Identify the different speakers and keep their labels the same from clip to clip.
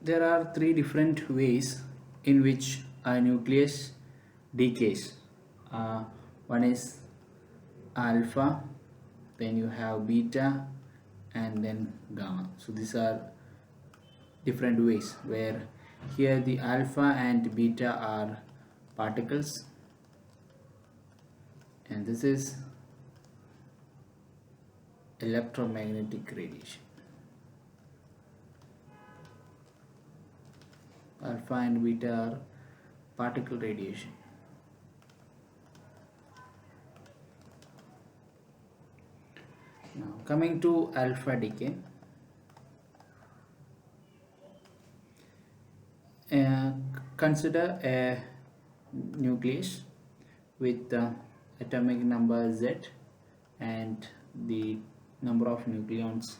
Speaker 1: There are three different ways in which a nucleus decays. Uh, One is alpha, then you have beta, and then gamma. So these are different ways where here the alpha and beta are particles, and this is electromagnetic radiation. Alpha and beta are particle radiation. Now coming to alpha decay, uh, consider a nucleus with the atomic number Z and the number of nucleons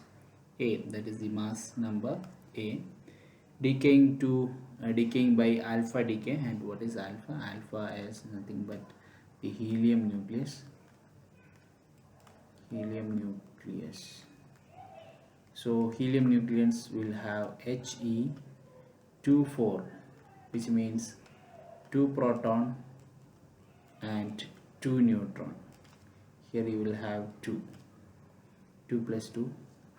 Speaker 1: A, that is the mass number A, decaying by alpha decay. And what is alpha? Alpha is nothing but the helium nucleus. So helium nucleons will have He24, which means 2 proton and 2 neutron. Here you will have 2 plus 2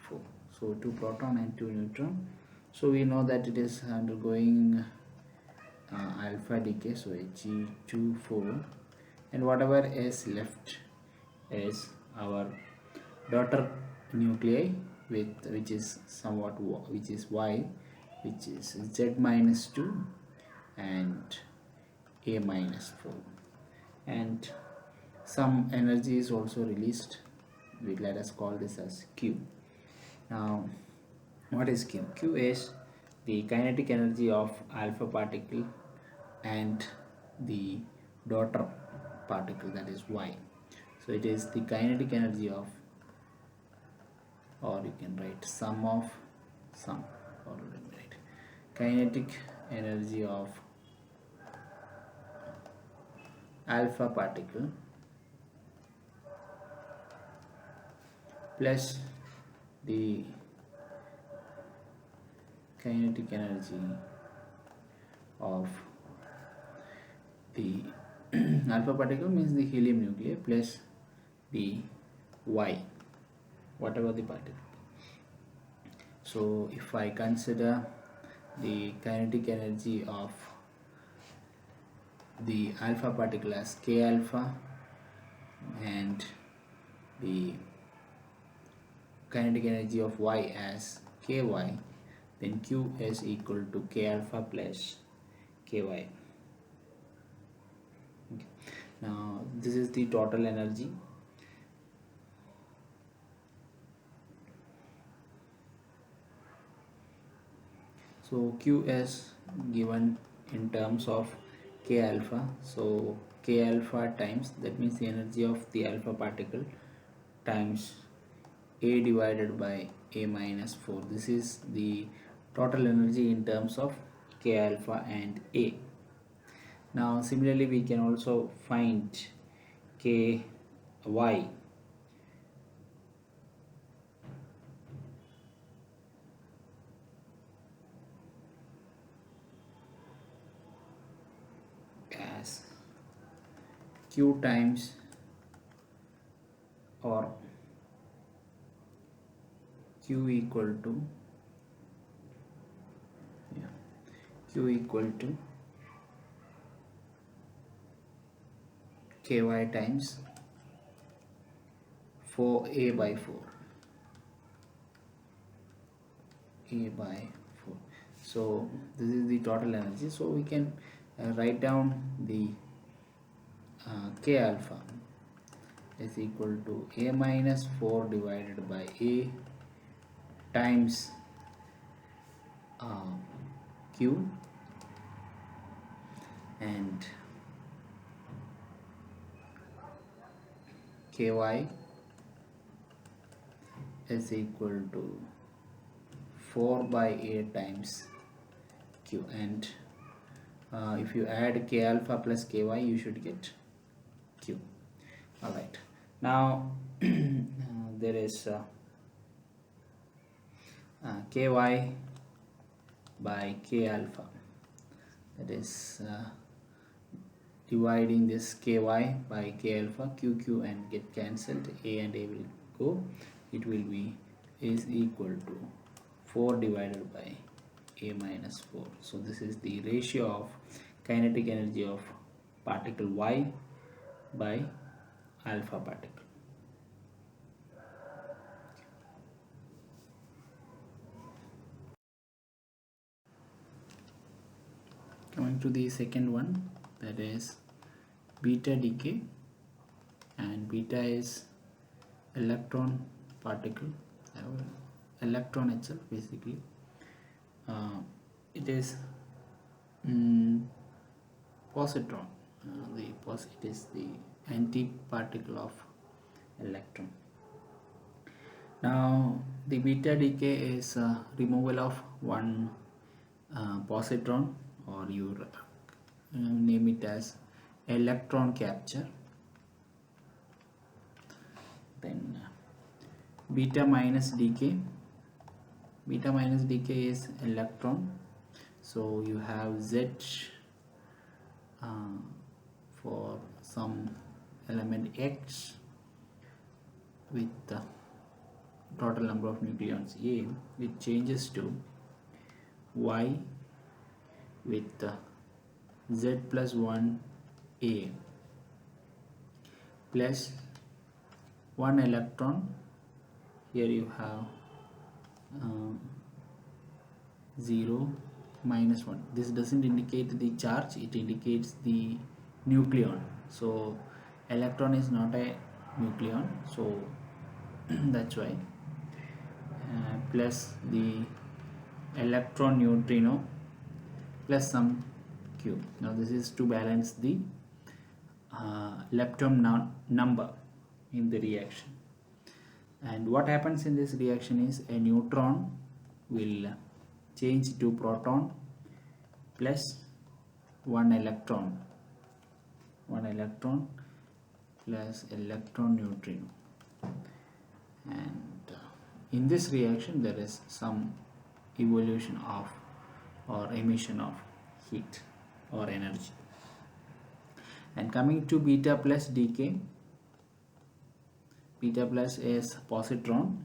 Speaker 1: 4, so 2 proton and 2 neutron. So we know that it is undergoing alpha decay, so He24, and whatever is left is our daughter nuclei, which is Y, which is Z minus 2 and A minus 4, and some energy is also released. Let us call this as Q. Now what is Q? Q is the kinetic energy of alpha particle and the daughter particle, that is Y. So it is the kinetic energy of, or you can write sum of sum, or write kinetic energy of alpha particle plus the kinetic energy of the alpha particle, means the helium nuclei, plus the Y, whatever the particle. So if I consider the kinetic energy of the alpha particle as K alpha and the kinetic energy of Y as Ky, then Q is equal to K alpha plus Ky. Okay. Now this is the total energy. So Q is given in terms of K alpha. So K alpha times, that means the energy of the alpha particle, times A divided by A minus 4. This is the total energy in terms of K alpha and A. Now similarly we can also find Ky as Q times, or Q equal to Ky times 4A by 4. So this is the total energy. So we can write down the K alpha is equal to A minus 4 divided by A times Q, and Ky is equal to 4 by A times Q, and if you add K alpha plus Ky, you should get Q. Alright, now there is Ky by k alpha, that is dividing this ky by k alpha, q and get cancelled, a and a will go, it will be is equal to 4 divided by a minus 4. So this is the ratio of kinetic energy of particle y by alpha particle. Coming to the second one, that is beta decay, and beta is electron particle, electron itself basically. It is positron, it is the anti-particle of electron. Now the beta decay is removal of one positron, or you name it as electron capture. Then beta minus decay. Beta minus decay is electron, so you have Z for some element X with the total number of nucleons A, it changes to Y with Z plus 1 A plus 1 electron. Here you have 0 minus 1. This doesn't indicate the charge, it indicates the nucleon. So electron is not a nucleon, so that's why. Plus the electron neutrino plus some q. Now this is to balance the lepton number in the reaction. And what happens in this reaction is a neutron will change to proton plus one electron plus electron neutrino, and in this reaction there is some evolution of or emission of heat or energy. And coming to beta plus decay, beta plus is positron,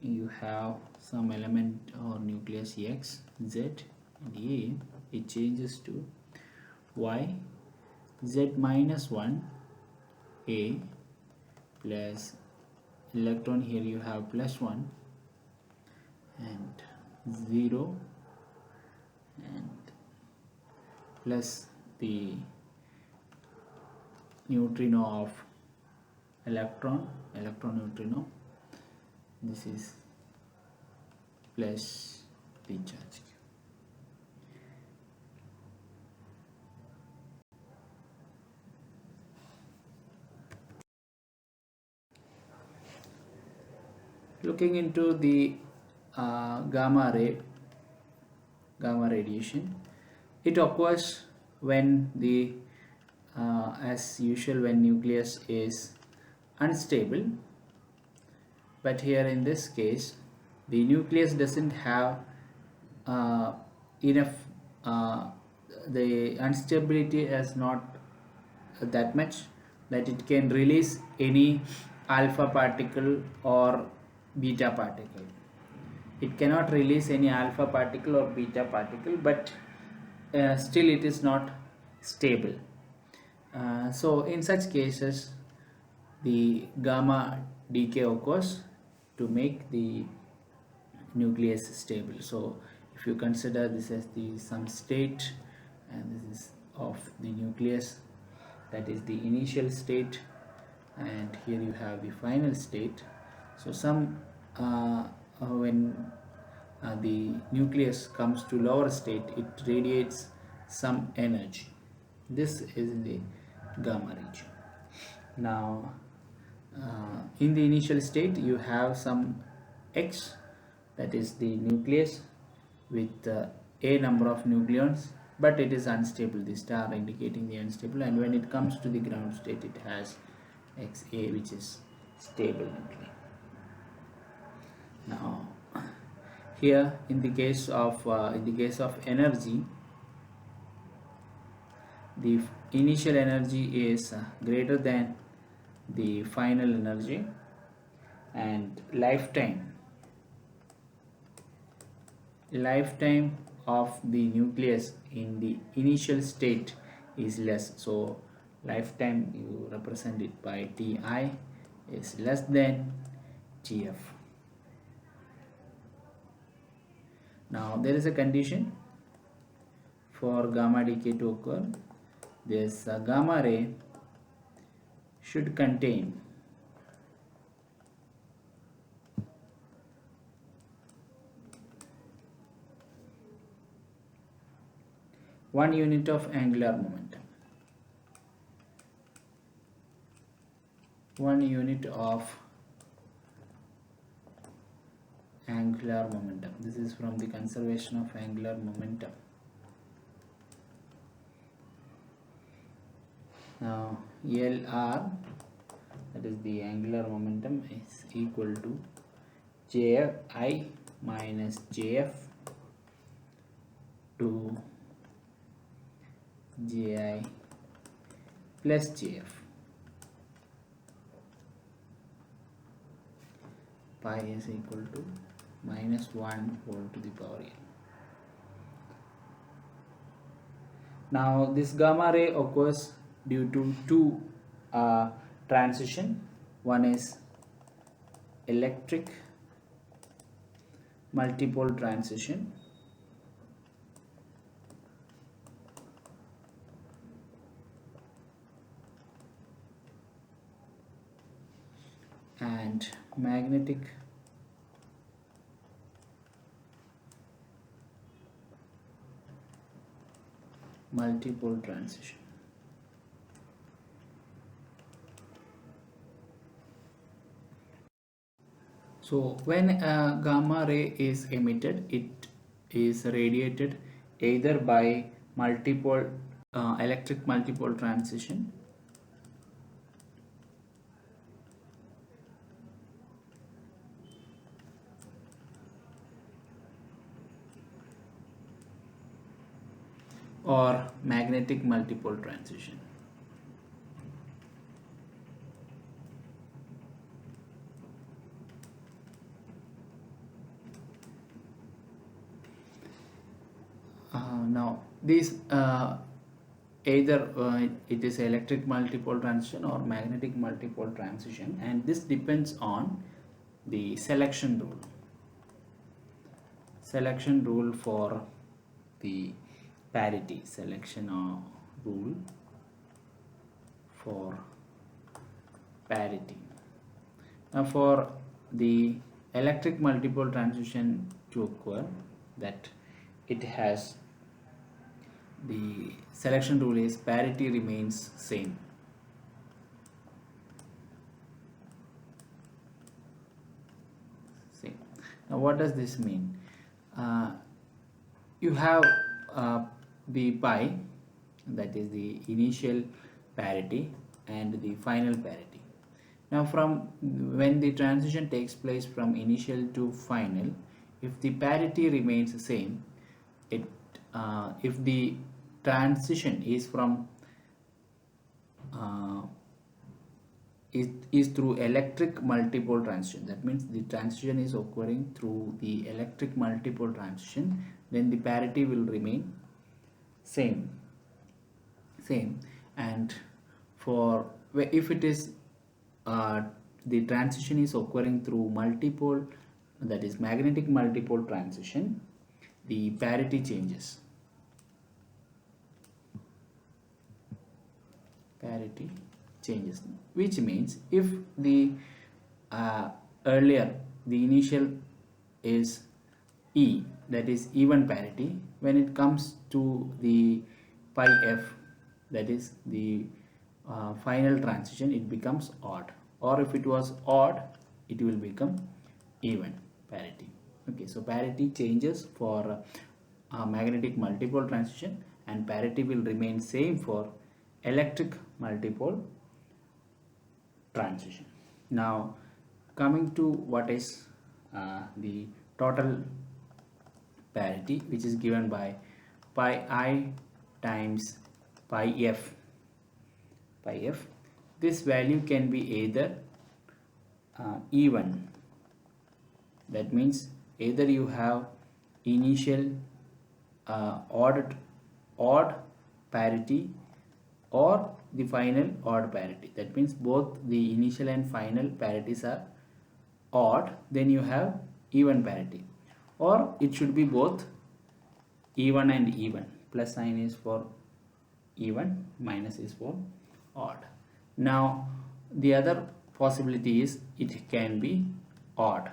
Speaker 1: you have some element or nucleus X, Z and A, it changes to Y, Z minus 1 A plus electron, here you have plus 1 and 0 and plus the neutrino of electron neutrino, this is plus the charge. Looking into the gamma radiation, it occurs when the as usual when nucleus is unstable, but here in this case the nucleus doesn't have enough, the instability is not that much that it can release any alpha particle or beta particle. It cannot release any alpha particle or beta particle, but still it is not stable. So in such cases the gamma decay occurs to make the nucleus stable. So if you consider this as the some state, and this is of the nucleus, that is the initial state, and here you have the final state. So some when the nucleus comes to lower state, it radiates some energy. This is the gamma region. Now in the initial state you have some X, that is the nucleus with a number of nucleons, but it is unstable, the star indicating the unstable, and when it comes to the ground state it has XA, which is stable nuclei. Now Here in the case of energy, the initial energy is greater than the final energy, and lifetime of the nucleus in the initial state is less. So lifetime, you represent it by Ti, is less than Tf. Now there is a condition for gamma decay to occur. This gamma ray should contain one unit of angular momentum. One unit of angular momentum. This is from the conservation of angular momentum. Now LR, that is the angular momentum, is equal to Ji minus Jf to Ji plus Jf. Pi is equal to minus 1 whole to the power n. Now this gamma ray occurs due to two transition. One is electric multipole transition, and magnetic multipole transition. So when a gamma ray is emitted, it is radiated either by multipole electric multipole transition, or magnetic multipole transition. Now these either it is electric multipole transition or magnetic multipole transition, and this depends on the selection rule for the parity. Rule for parity. Now for the electric multipole transition to occur, that it has the selection rule is parity remains same. Now what does this mean? You have the pi, that is the initial parity and the final parity. Now from when the transition takes place from initial to final, if the parity remains the same, if the transition is from it is through electric multipole transition, that means the transition is occurring through the electric multipole transition, then the parity will remain same. And for if it is the transition is occurring through multipole, that is magnetic multipole transition, the parity changes. Which means if the earlier the initial is E, that is even parity, when it comes to the pi f, that is the final transition, it becomes odd, or if it was odd, it will become even parity. Okay, so parity changes for magnetic multipole transition, and parity will remain same for electric multipole transition. Now coming to what is the total parity, which is given by pi I times pi f. This value can be either even, that means either you have initial odd parity or the final odd parity. That means both the initial and final parities are odd, then you have even parity, or it should be both even and even. Plus sign is for even, minus is for odd. Now the other possibility is it can be odd.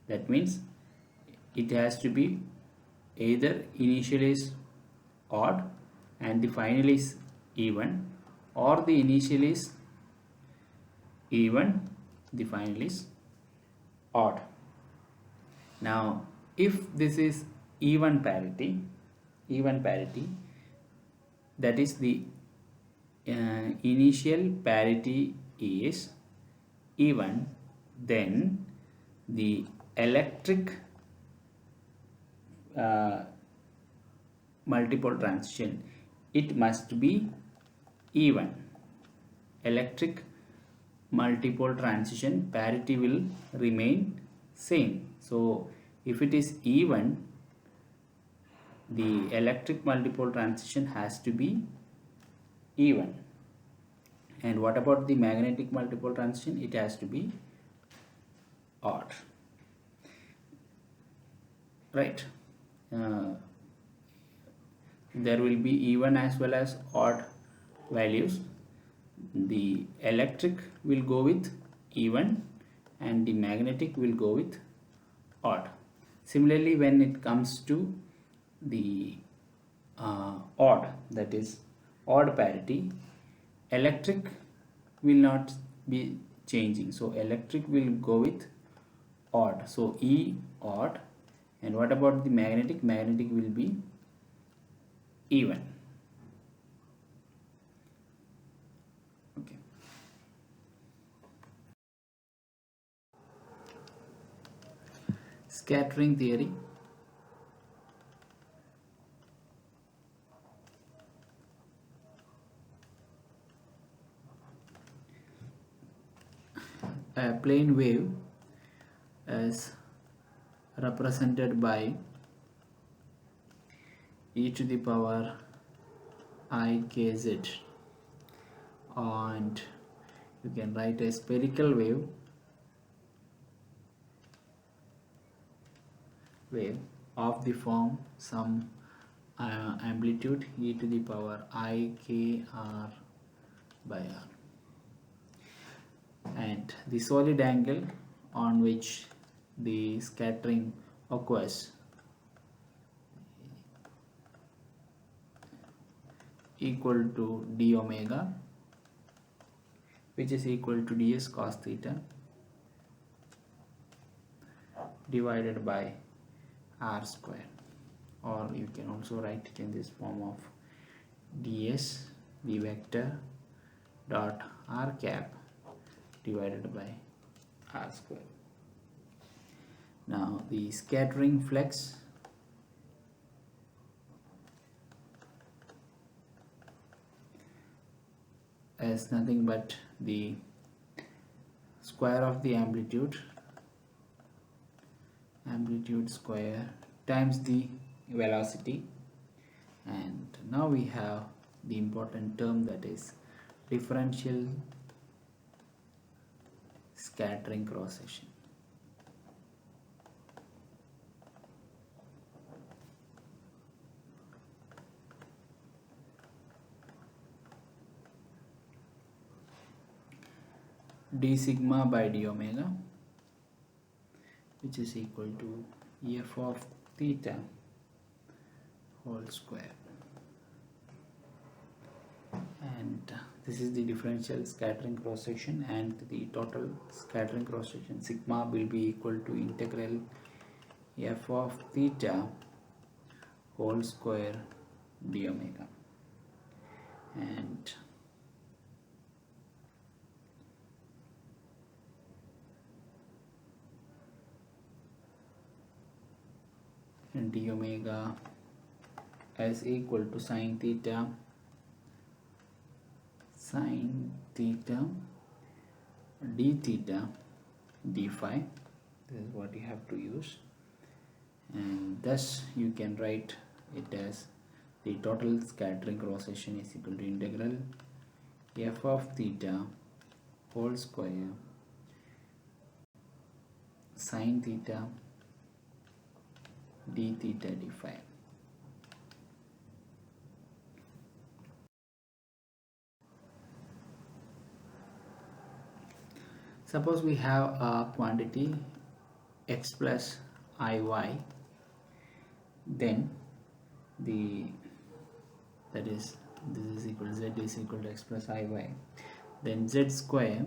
Speaker 1: That means it has to be either initial is odd and the final is even, or the initial is even, the final is odd. Now if this is even parity, that is the initial parity is even, then the electric multipole transition, it must be even. Electric multipole transition parity will remain same. So if it is even, the electric multipole transition has to be even. And what about the magnetic multipole transition? It has to be odd, right? There will be even as well as odd values. The electric will go with even and the magnetic will go with odd. Similarly, when it comes to the odd, that is odd parity, electric will not be changing, so electric will go with odd, so E odd. And what about the magnetic? Magnetic will be even. Okay. Scattering theory. A plane wave is represented by e to the power ikz, and you can write a spherical wave of the form some amplitude e to the power ikr by r, and the solid angle on which the scattering occurs equal to d omega, which is equal to ds cos theta divided by r square, or you can also write it in this form of ds the vector dot r cap divided by r square. Now the scattering flux is nothing but the square of the amplitude square times the velocity, and now we have the important term, that is differential scattering cross section. D sigma by d omega, which is equal to f of theta whole square, and this is the differential scattering cross section, and the total scattering cross section sigma will be equal to integral f of theta whole square d omega, and d omega is equal to sine theta d theta d phi. This is what you have to use, and thus you can write it as the total scattering cross section is equal to integral f of theta whole square sine theta d theta d phi. Suppose we have a quantity x plus iy, then that is this is equal to z is equal to x plus iy, then z square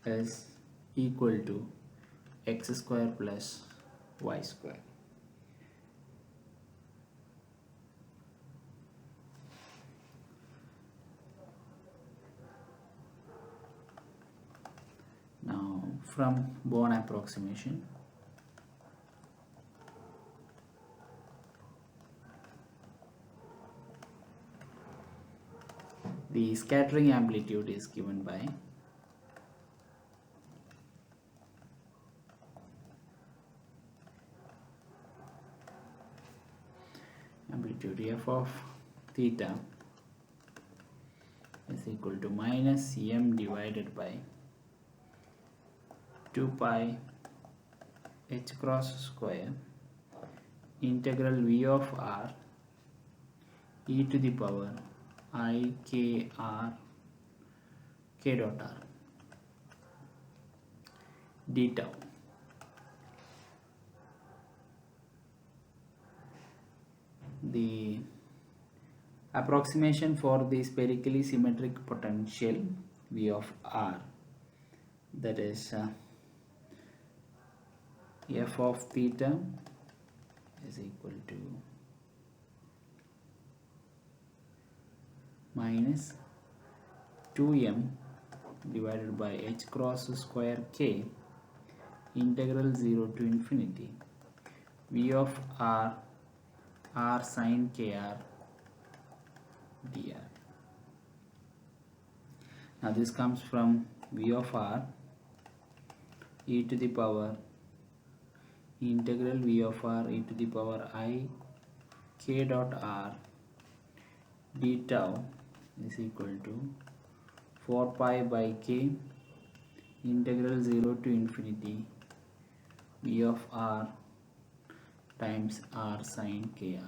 Speaker 1: is equal to x square plus y square. Now from Born approximation, the scattering amplitude is given by amplitude f of theta is equal to minus m divided by 2 pi h cross square integral v of r e to the power I k r k dot r d tau. The approximation for the spherically symmetric potential v of r, that is f of theta is equal to minus 2m divided by h cross square k integral 0 to infinity v of r r sin kr dr. Now this comes from v of r e to the power integral v of r e to the power I k dot r d tau is equal to 4 pi by k integral 0 to infinity v of r times r sin kr.